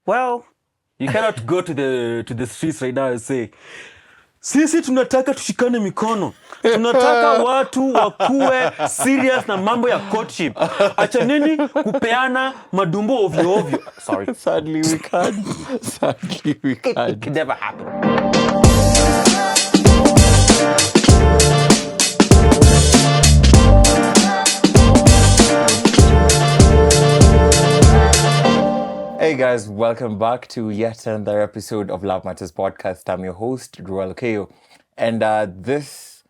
Well, you cannot go to the streets right now and say, sisi tunataka tushikane mikono. Tunataka watu wakuwe serious na mambo ya courtship. Achaneni kupeana madumbo ovyo ovyo. Sorry. Sadly we can't. Sadly we can't. It can never happen. Hey guys, welcome back to yet another episode of Love Matters Podcast. I'm your host, Ruel Keo. And this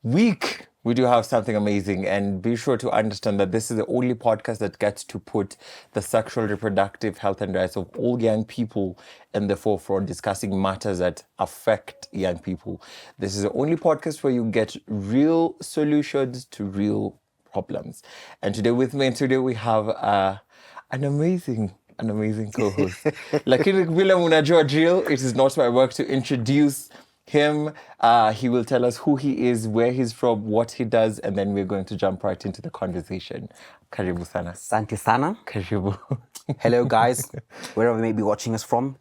week, we do have something amazing. And be sure to understand that this is the only podcast that gets to put the sexual, reproductive health and rights of all young people in the forefront, discussing matters that affect young people. This is the only podcast where you get real solutions to real problems. And today with me, we have an amazing co-host. Lakini vile munajua drill, it is not my work to introduce him. He will tell us who he is, where he's from, what he does, and then we're going to jump right into the conversation. Karibu sana. Asante sana. Karibu. Hello guys, wherever you may be watching us from.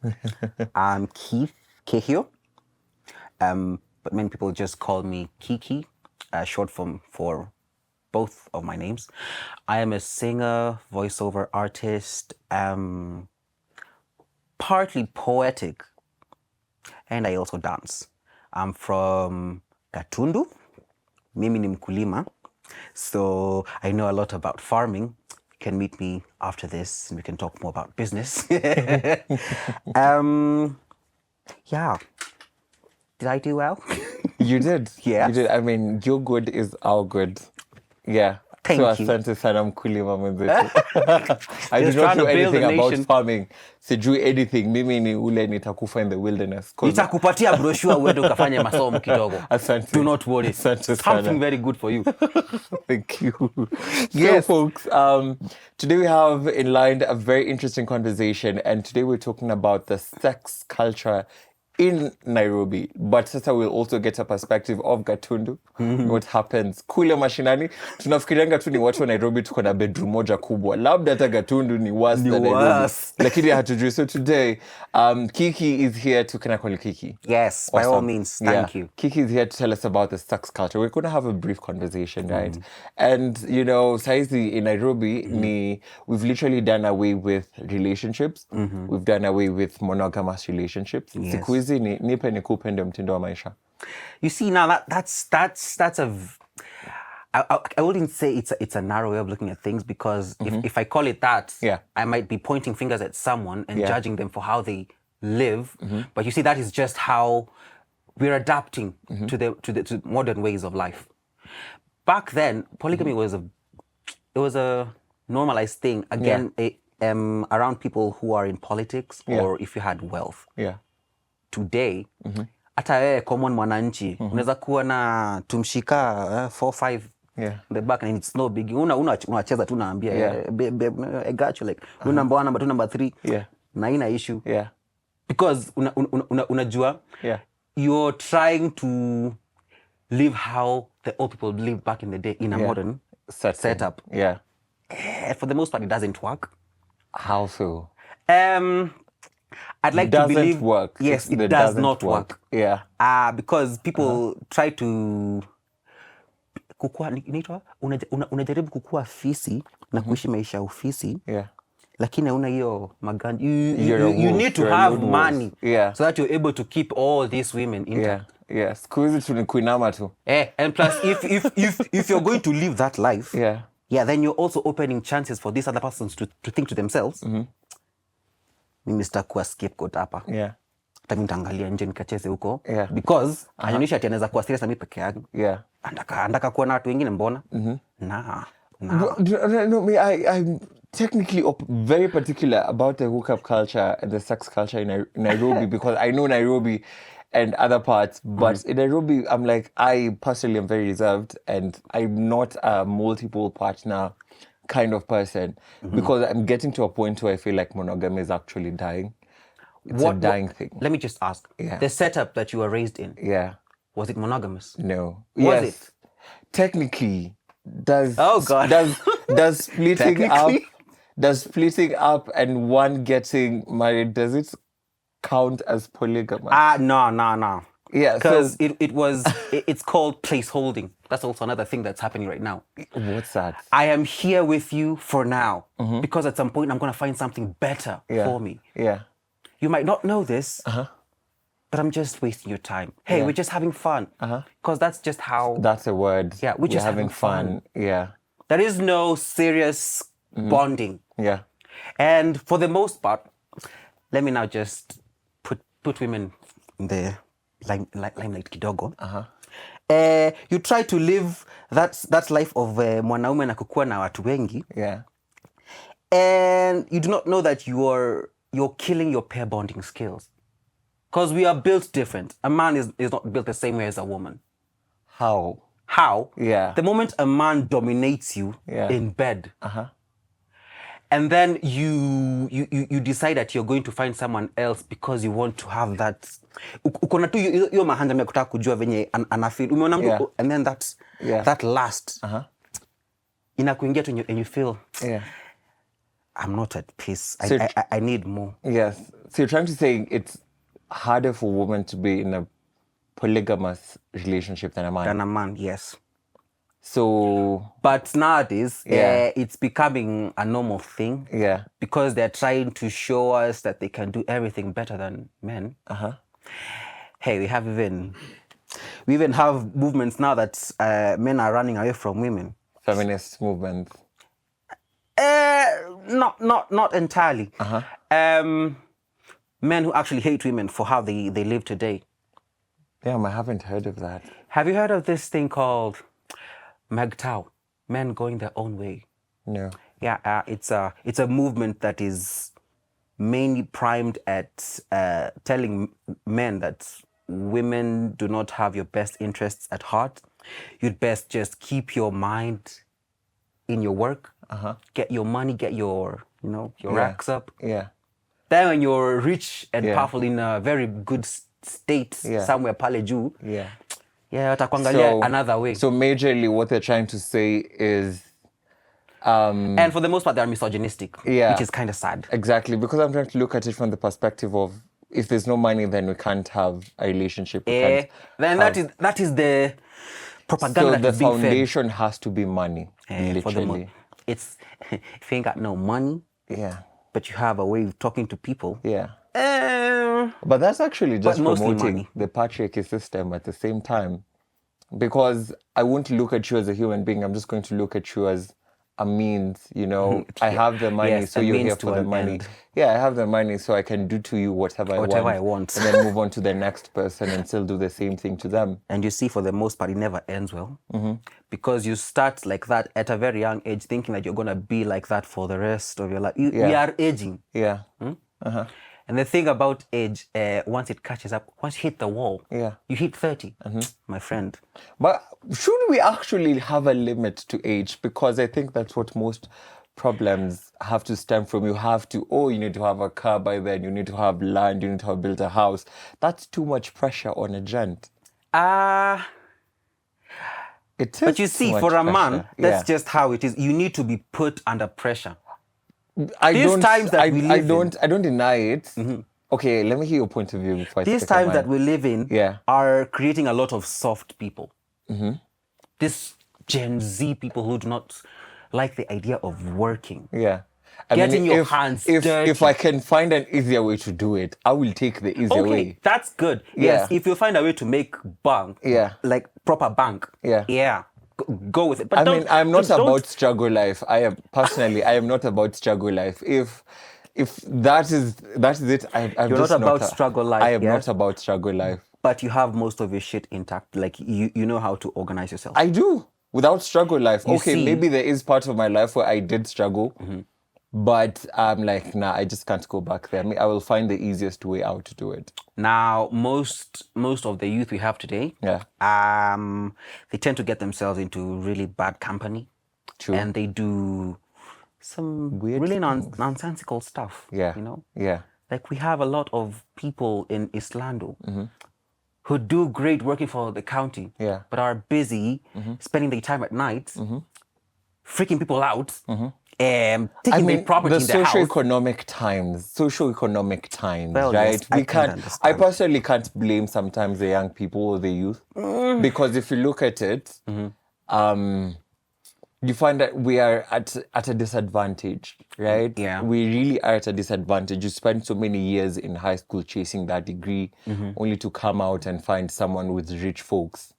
I'm Keith Kehio. But many people just call me Kiki, short form for both of my names. I am a singer, voiceover artist, partly poetic, and I also dance. I'm from Gatundu. Mimi ni mkulima. So I know a lot about farming. You can meet me after this and we can talk more about business. Yeah. Did I do well? You did. Yeah. You did. I mean, your good is our good. Yeah. Thank you. Asante sana mkulima mwenzetu. I do not know anything about farming. Sijui anything. Mimi ni ule nitakufa in the wilderness. Nitakupatia brochure uende ukafanye masomo kidogo. Asante. Do not worry. Asante Something sana. very good for you. Thank you. Yes. So folks, today we have in line a very interesting conversation, and today we're talking about the sex culture in Nairobi, but sasa we'll also get a perspective of Gatundu, what happens kule mashinani. Tunafikirianga tu ni watu wa Nairobi tuko na bedroom moja kubwa, labda hata Gatundu ni worse than Nairobi, lakini hatujui. So today, Kiki is here to, can I call you Kiki? Yes, by all means, thank you. Kiki is here to tell us about the sex culture. We're going to have a brief conversation, right? And you know, saizi in Nairobi, we've literally done away with relationships. We've done away with monogamous relationships. Yes. Siku hizi ni nipe nikupe ndio mtindo wa maisha. You see, now I wouldn't say it's a narrow way of looking at things, because if I call it that, I might be pointing fingers at someone and judging them for how they live. But you see, that is just how we're adapting to modern ways of life. Back then, polygamy was a normalized thing. Again, around people who are in politics or if you had wealth. Yeah. Today, hata wewe common mwananchi unaweza kuwa na tumshika 4-5 the back, and it's no big. Unacheza tu naambia I got you, like number 1, number 2, number 3 na ina issue because unajua you're trying to live how the old people lived back in the day in a modern setup. For the most part, it doesn't work. How so? I'd like to believe work. Yes, it does not work. Because people try to kukua inaitwa unajaribu kukua fisi na kuishi maisha ya ufisi. Lakini hauna hiyo magandi. You need to have money so that you're able to keep all these women intact. Siku hizi tunikuinama tu. And plus if you're going to live that life, then you're also opening chances for these other persons to think to themselves, mimi sitakuwa scapegoat hapa. Hata mimi nitaangalia nje nikacheze huko because anaonyesha ati anaweza kuwa serious na mimi peke yangu. Andaka kuwa na watu wengine mbona? No, I'm technically very particular about the hookup culture and the sex culture in Nairobi because I know Nairobi and other parts, but in Nairobi, I'm like, I personally am very reserved and I'm not a multiple partner kind of person because I'm getting to a point where I feel like monogamy is actually dying. It's a dying thing. Let me just ask, the setup that you were raised in, was it monogamous? No. Was it? Technically, does Oh God. does splitting up Does splitting up and one getting married, does it count as polygamous? No. Yeah, because it's called placeholding. That's also another thing that's happening right now. What's that? I am here with you for now because at some point I'm going to find something better for me. Yeah. You might not know this, but I'm just wasting your time. Hey, we're just having fun. Because that's just how... That's a word. Yeah, we're just having fun. Yeah. There is no serious bonding. Yeah. And for the most part, let me now just put women in the limelight kidogo. You try to live that life of mwanaume na kukuwa na watu wengi. Yeah. And you do not know that you're killing your pair bonding skills. Because we are built different. A man is not built the same way as a woman. How? Yeah. The moment a man dominates you in bed, and then you decide that you're going to find someone else because you want to have that. Ukona tu hiyo mahanja ya kutaka kujua venye anafeel. Umeona mtu and then that last. Inakuingia tu and you feel. Yeah. I'm not at peace. So I need more. Yes. So you're trying to say it's harder for women to be in a polygamous relationship than a man? Yes. So... But nowadays, it's becoming a normal thing. Yeah. Because they're trying to show us that they can do everything better than men. Hey, we even have movements now that men are running away from women. Feminist movements. Not entirely. Men who actually hate women for how they live today. Damn, I haven't heard of that. Have you heard of this thing called MGTOW? Men going their own way. No. Yeah, it's a movement that is mainly primed at telling men that women do not have your best interests at heart. You'd best just keep your mind in your work, get your money, get your racks up. Yeah. Then when you're rich and powerful in a very good state, somewhere pale juu, watakuangalia another way. So majorly what they're trying to say is... and for the most part, they're misogynistic, which is kind of sad. Exactly, because I'm trying to look at it from the perspective of, if there's no money, then we can't have a relationship. Then that is the propaganda that is being fed. So the foundation has to be money, literally. If you ain't got no money, but you have a way of talking to people. But that's actually just promoting money. The patriarchy system at the same time. Because I won't look at you as a human being, I'm just going to look at you as a means, I have the money, so you're here for the money. End. Yeah, I have the money, so I can do to you whatever I want. And then move on to the next person and still do the same thing to them. And you see, for the most part, it never ends well. Because you start like that at a very young age, thinking that you're going to be like that for the rest of your life. We are aging. Yeah. And the thing about age, once it catches up, once you hit the wall, you hit 30, my friend. But should we actually have a limit to age? Because I think that's what most problems have to stem from. You have to, you need to have a car by then, you need to have land, you need to have built a house. That's too much pressure on a gent. It is. But you see, for a man, that's just how it is. You need to be put under pressure. I don't deny it. Okay, let me hear your point of view before I These times that we live in are creating a lot of soft people. This Gen Z people who do not like the idea of working. Getting your hands dirty. If I can find an easier way to do it, I will take the easier way. Okay, that's good. Yes, if you find a way to make bank, like proper bank, go with it. But I'm not about struggle life. I am not about struggle life. If that is it, you're not about struggle life. I am not about struggle life. But you have most of your shit intact. Like you know how to organize yourself. I do. Without struggle life. Maybe there is part of my life where I did struggle. But I'm like, nah, I just can't go back there. I will find the easiest way out to do it. Now, most of the youth we have today, they tend to get themselves into really bad company. True. And they do some weird, really nonsensical stuff. Like we have a lot of people in Islando who do great working for the county, but are busy spending their time at night, freaking people out taking the property in the house. Socioeconomic times, well, right? Yes, I personally can't blame sometimes the young people or the youth. Because if you look at it, you find that we are at a disadvantage, right? Yeah. We really are at a disadvantage. You spend so many years in high school chasing that degree, only to come out and find someone with rich folks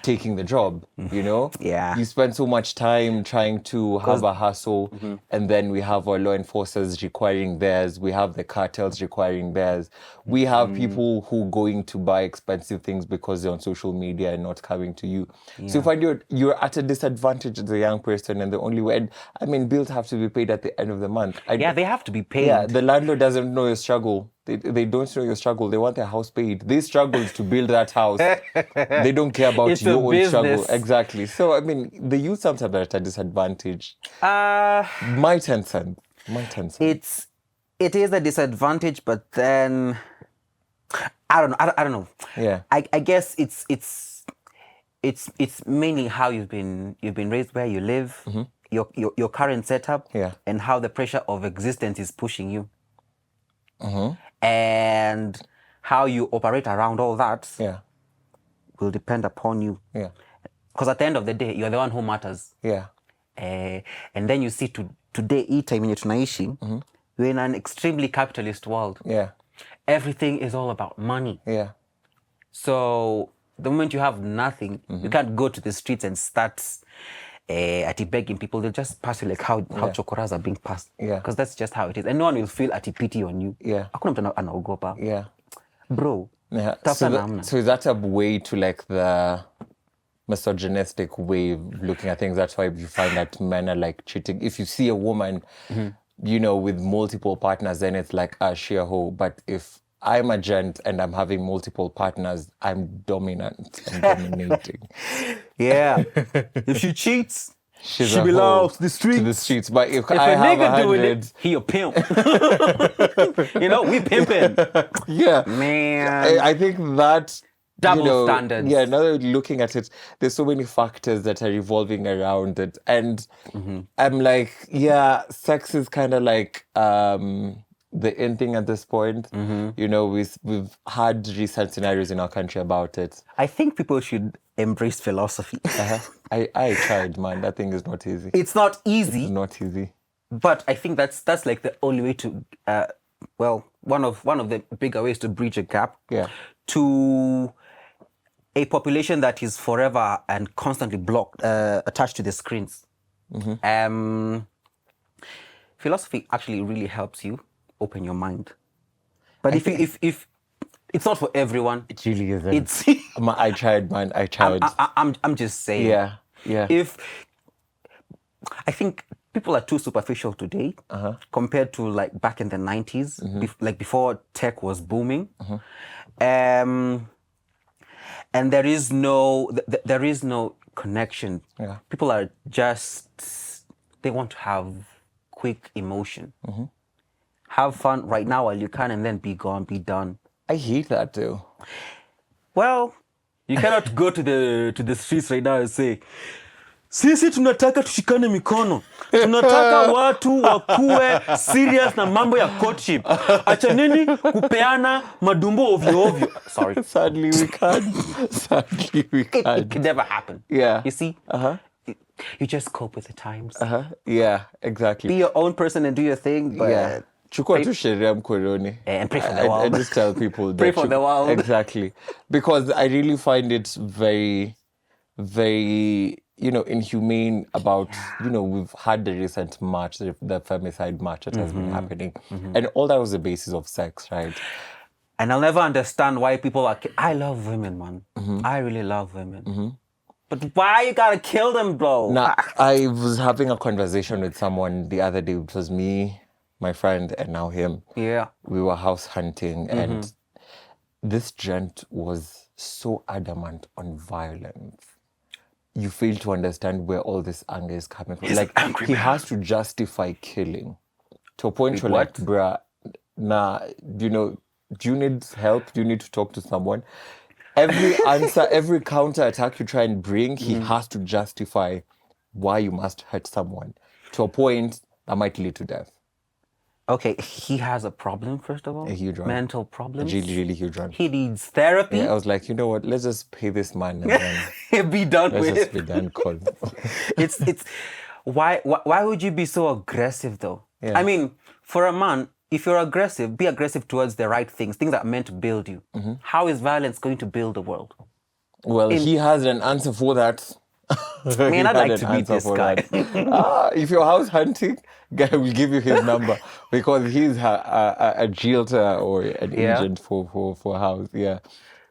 taking the job, you know? Yeah. You spend so much time trying to have a hustle, and then we have our law enforcers requiring theirs. We have the cartels requiring theirs. We have people who going to buy expensive things because they're on social media and not coming to you. Yeah. So you find you're at a disadvantage as a young person, and the only way, bills have to be paid at the end of the month. They have to be paid. Yeah, the landlord doesn't know your struggle. They don't know your struggle. They want their house paid. They struggled to build that house. They don't care about your own struggle. Exactly. So, the youth sometimes are at a disadvantage. My 10 cents. It is a disadvantage, but then I don't know. Yeah. I guess it's mainly how you've been raised, where you live, your current setup, and how the pressure of existence is pushing you. And how you operate around all that will depend upon you. Yeah. Because at the end of the day, you're the one who matters. Yeah. And then you see today, hii time yenye tunaishi, we're in an extremely capitalist world. Yeah. Everything is all about money. Yeah. So the moment you have nothing, you can't go to the streets and start begging people. They'll just pass you like how chokoras are being passed. Yeah. Because that's just how it is. And no one will feel pity on you. Yeah. Hakuna mtu anaogopa. Yeah. Bro. Yeah. So is that a way to like the misogynistic way of looking at things? That's why you find that men are like cheating. If you see a woman, with multiple partners, then it's like she a hoe. But if I'm a gent and I'm having multiple partners, I'm dominant and dominating. Yeah. If she cheats, she belongs to the streets. But if I a have nigga 100... doing it, he a pimp. We pimping. Yeah. Man. I think that... Double standards. Yeah, now that looking at it, there's so many factors that are revolving around it. And I'm like, sex is kind of like... the in thing at this point. We've had recent scenarios in our country about it. I think people should embrace philosophy. I tried, man. That thing is not easy. It's not easy. It's not easy. But I think that's like the only way to, one of the bigger ways to bridge a gap. Yeah. To a population that is forever and constantly attached to the screens. Philosophy actually really helps you open your mind. But if it's not for everyone. It really isn't. I tried, man. I tried. I'm just saying. Yeah. I think people are too superficial today compared to like back in the 90s, like before tech was booming. And there is no connection. Yeah. People are they want to have quick emotion. Have fun right now while you can, and then be gone, be done. I hate that too. Well, you cannot go to the streets right now and say, sisi tunataka tushikane mikono. Tunataka watu wakuwe serious na mambo ya courtship. Achaneni kupeana madumbo ovyo ovyo. Sorry. Sadly we can't. It could never happen. Yeah. You see? You just cope with the times. Yeah, exactly. Be your own person and do your thing, but chukua tu sheria mkononi and pray for the world. I just tell people that pray for the world. Exactly. Because I really find it very, very, inhumane about, we've had the recent march, the femicide march that has been happening. And all that was the basis of sex, right? And I'll never understand why people are... I love women, man. I really love women. But why you gotta kill them, bro? Now, I was having a conversation with someone the other day. It was me, my friend, and now him. Yeah. We were house hunting, and this gent was so adamant on violence. You fail to understand where all this anger is coming from. Like, he has to justify killing to a point where, like, bruh, do you need help? Do you need to talk to someone? Every answer, every counter attack you try and bring, he has to justify why you must hurt someone. To a point, that might lead to death. Okay, he has a problem, first of all. A huge one. Mental problems. A really, really huge one. He needs therapy. Yeah, I was like, you know what? Let's just pay this man and then be done with it. Let's just be done. It's why would you be so aggressive though? Yeah. I mean, for a man, if you're aggressive, be aggressive towards the right things that are meant to build you. How is violence going to build the world? Well, he has an answer for that. Man, I'd like to meet this guy. If you're house hunting, guy will give you his number because he's a realtor or an agent for house. Yeah.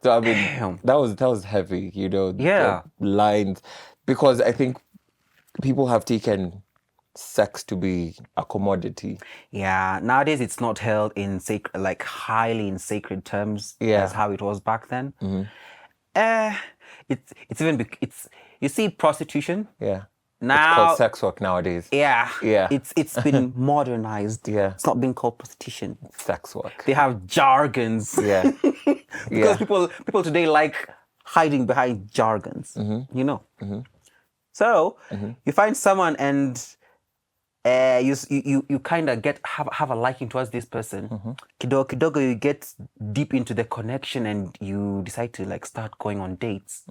So I mean, that was heavy, you know. Yeah. The lines, because I think people have taken sex to be a commodity. Yeah. Nowadays, it's not held in highly in sacred terms as how it was back then. It's you see prostitution. Yeah. Now it's called sex work nowadays. Yeah. Yeah. It's been modernized. Yeah. It's not being called prostitution. Sex work. They have jargons. Yeah. Because people today like hiding behind jargons. You know. So you find someone and you kind of have a liking towards this person. Kidogo, you get deep into the connection and you decide to like start going on dates.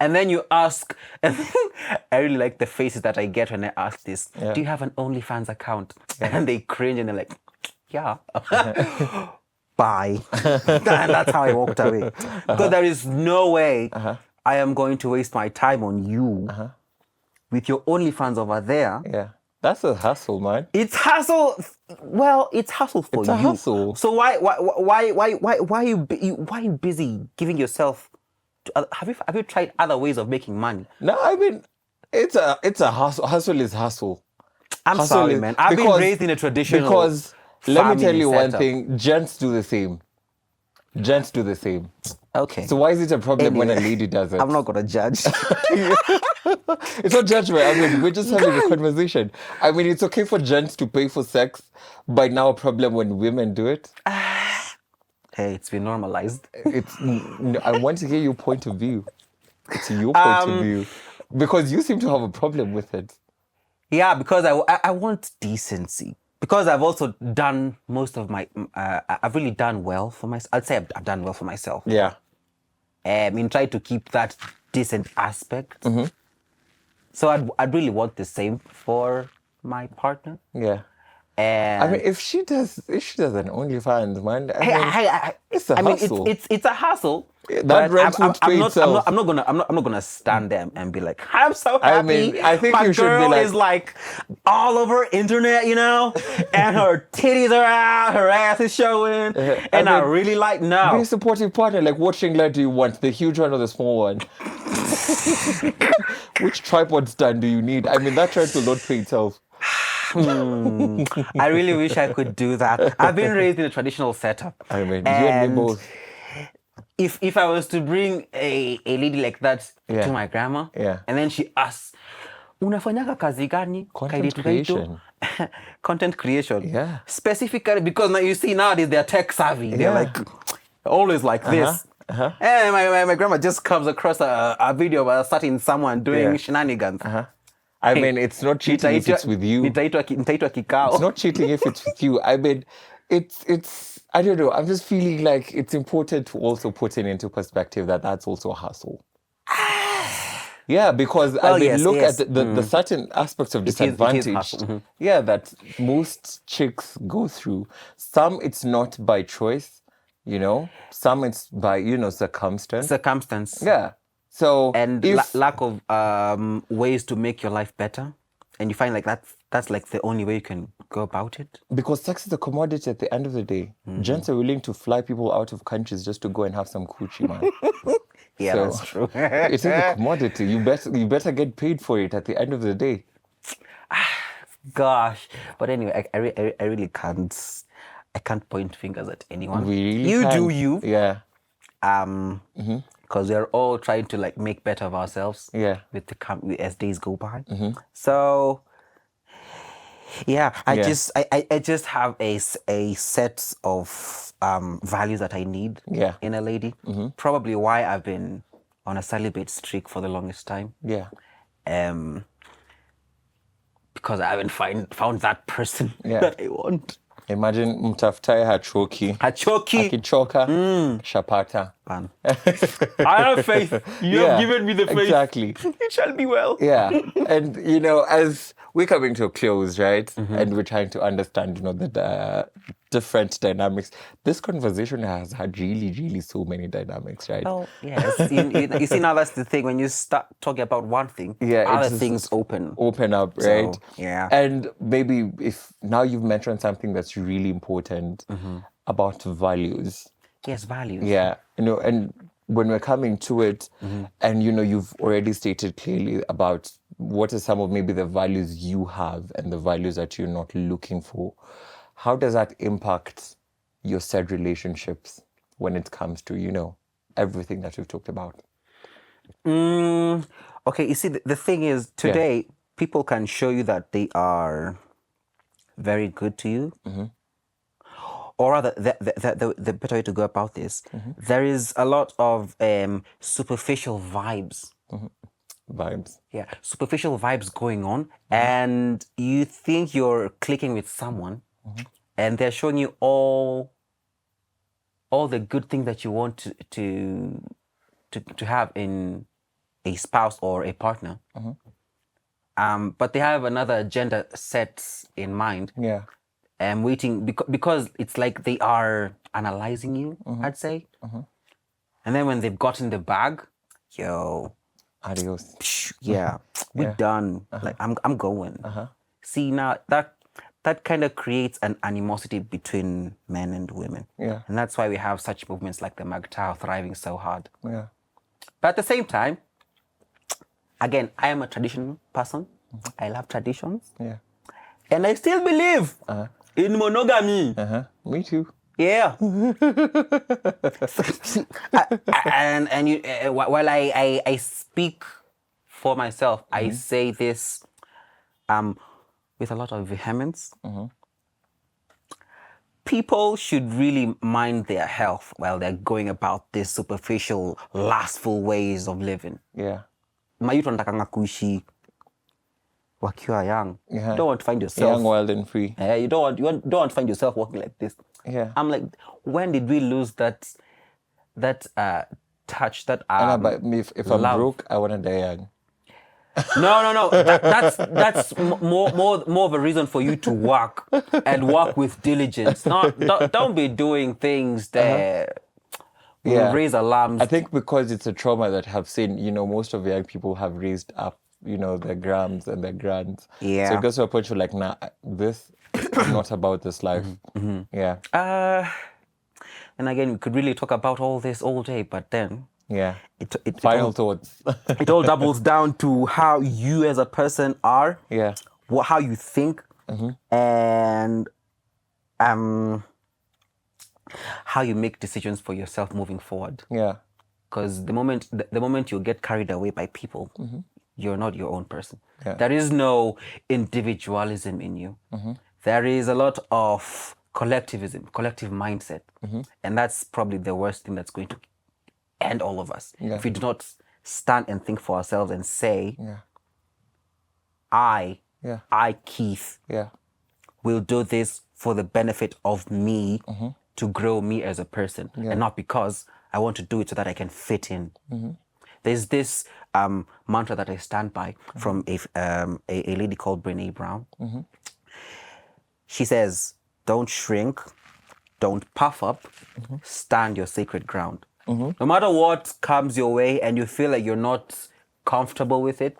And then you ask, and I really like the faces that I get when I ask this. Yeah. Do you have an OnlyFans account? And they cringe and they're like, yeah. Bye. And that's how I walked away. Because there is no way I am going to waste my time on you with your OnlyFans over there. Yeah. That's a hassle, man. It's hassle. Well, it's hassle for you. It's a hassle. So why are you busy giving yourself? Have you tried other ways of making money? No, I mean, it's a hassle. Hustle is hustle. I'm sorry, man. I've been raised in a traditional. Because let me tell you one setup. thing: gents do the same. Gents do the same. Okay. So why is it a problem when a lady does it? I'm not gonna judge. It's not judgment. I mean, we're just having a conversation. I mean, it's okay for gents to pay for sex, but now a problem when women do it. Hey, it's been normalized. I want to hear your point of view. It's your point of view. Because you seem to have a problem with it. Yeah, because I want decency. Because I've also done most of my... I've really done well for myself. I'd say I've done well for myself. Yeah. In trying to keep that decent aspect. So I'd really want the same for my partner. Yeah. And I mean, if she does an OnlyFans, man, it's a hassle. It's a hassle. That rent would pay itself. I'm not gonna stand there and be like, I'm so happy. I mean, I think my you should be girl like, is like all over internet, you know, and her titties are out, her ass is showing, and I really like now. Be a supportive partner. Like, what ring light do you want? The huge one or the small one? Which tripod stand do you need? I mean, that tripod will not pay itself. I really wish I could do that. I've been raised in a traditional setup. I mean, you and me both. If I was to bring a lady like that to my grandma, and then she asks, unafanyaga kazi gani? Content creation. Content creation. Yeah. Specifically because now you see nowadays they're tech savvy. They're like always like this. And my grandma just comes across a video of someone doing shenanigans. I mean, it's not cheating if it's with you. Nitaitwa kikao. It's not cheating if it's with you. I mean, it's I don't know. I'm just feeling like it's important to also put it into perspective that that's also a hustle. Yeah, because I mean, look at the certain aspects of disadvantage. That most chicks go through. Some it's not by choice, you know. Some it's by circumstance. Yeah. So and lack of ways to make your life better, and you find like that's like the only way you can go about it. Because sex is a commodity at the end of the day. Gents are willing to fly people out of countries just to go and have some coochie, man. Yeah, so, that's true. It is a commodity. You better get paid for it at the end of the day. Gosh, but anyway, I really can't. I can't point fingers at anyone. We really you can. do you. Yeah. Because we're all trying to like make better of ourselves. Yeah. As days go by. So. Yeah, I just have a set of values that I need in a lady. Probably why I've been on a celibate streak for the longest time. Yeah. because I haven't found that person that I want. Imagine mtafutaye hachoki. Akichoka, shapata. I have faith. You have given me the faith. Exactly. It shall be well. Yeah. And, as we're coming to a close, right? And we're trying to understand, the different dynamics. This conversation has had really, really so many dynamics, right? Oh, yes. You see, now that's the thing. When you start talking about one thing, other things open up, right? So, yeah. And maybe if now you've mentioned something that's really important about values. Yes, values. Yeah. And when we're coming to it, and, you've already stated clearly about what are some of maybe the values you have and the values that you're not looking for. How does that impact your said relationships when it comes to, everything that we've talked about? Okay, you see, the thing is, today, people can show you that they are very good to you. Or rather, the better way to go about this, there is a lot of superficial vibes. Yeah, superficial vibes going on. And you think you're clicking with someone, and they're showing you all the good things that you want to have in a spouse or a partner. But they have another agenda set in mind. Yeah. And waiting because it's like they are analyzing you, I'd say. And then when they've gotten the bag, adios. Yeah, we're done. Like I'm going. See, now that kind of creates an animosity between men and women. Yeah. And that's why we have such movements like the MGTOW thriving so hard. Yeah. But at the same time, again, I am a traditional person. I love traditions. Yeah. And I still believe in monogamy. Me too. Yeah. and you, while I speak for myself, I say this with a lot of vehemence. People should really mind their health while they're going about this superficial, lustful ways of living. Yeah. Mayutu wanatakanga kuishi wakiwa young. You don't want to find yourself young, wild and free. You don't want to find yourself walking like this. Yeah. I'm like, when did we lose that touch, that but if I'm broke, I want to die young. No. That's more of a reason for you to work and work with diligence. Don't be doing things that will raise alarms. I think because it's a trauma that I've seen, most of the young people have raised up, their grams and their grands. Yeah. So it goes to a point where like, nah, this is not about this life. Yeah. And again, we could really talk about all this all day, but then final thoughts. It all doubles down to how you as a person are. Yeah. How you think, and how you make decisions for yourself moving forward. Yeah. Because the moment you get carried away by people, you're not your own person. Yeah. There is no individualism in you. There is a lot of collectivism, collective mindset. And that's probably the worst thing that's going to end all of us. Yeah. If we do not stand and think for ourselves and say, I, Keith, will do this for the benefit of me, to grow me as a person, and not because I want to do it so that I can fit in. There's this mantra that I stand by from a lady called Brene Brown. She says, don't shrink, don't puff up, stand your sacred ground. No matter what comes your way and you feel like you're not comfortable with it,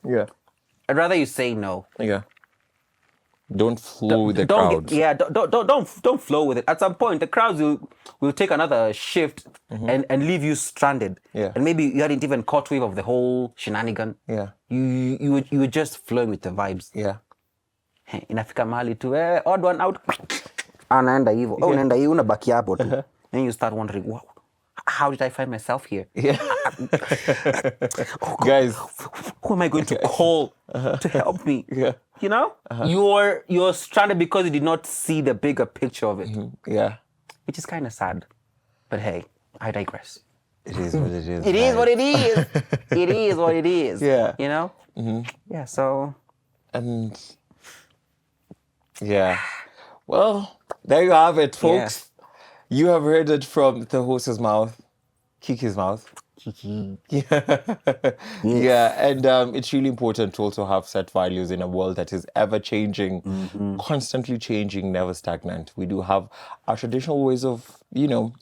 I'd rather you say no. Yeah. Don't flow with the crowd. Don't flow with it. At some point, the crowds will take another shift and leave you stranded. Yeah. And maybe you hadn't even caught wave of the whole shenanigan. Yeah. You were just flowing with the vibes. Yeah. Inafika mahali tu, odd one out. Anaenda hivyo. Unaenda hiyo unabaki hapo tu. Then you start wondering, wow, how did I find myself here? Yeah. Guys, who am I going to call to help me? Yeah. You're stranded because you did not see the bigger picture of it. Yeah. Which is kind of sad. But hey, I digress. It is what it is. It is what it is. It is what it is. Yeah. Yeah, so. And Yeah. Well, there you have it, folks. You have heard it from the host's mouth, Kiki's mouth. Kiki. Yeah, and it's really important to also have set values in a world that is ever changing, constantly changing, never stagnant. We do have our traditional ways of,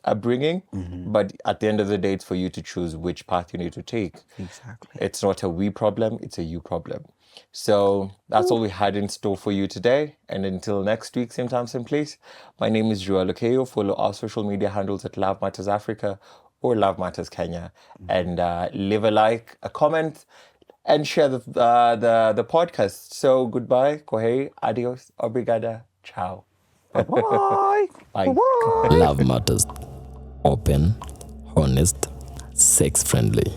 upbringing, but at the end of the day, it's for you to choose which path you need to take. Exactly. It's not a we problem, it's a you problem. So that's all we had in store for you today. And until next week, same time, same place, my name is Joel Okeo. Follow our social media handles at Love Matters Africa or Love Matters Kenya. And leave a like, a comment, and share the podcast. So goodbye, kohei, adios, obrigada, ciao. Bye. Bye. Love Matters. Open, honest, sex friendly.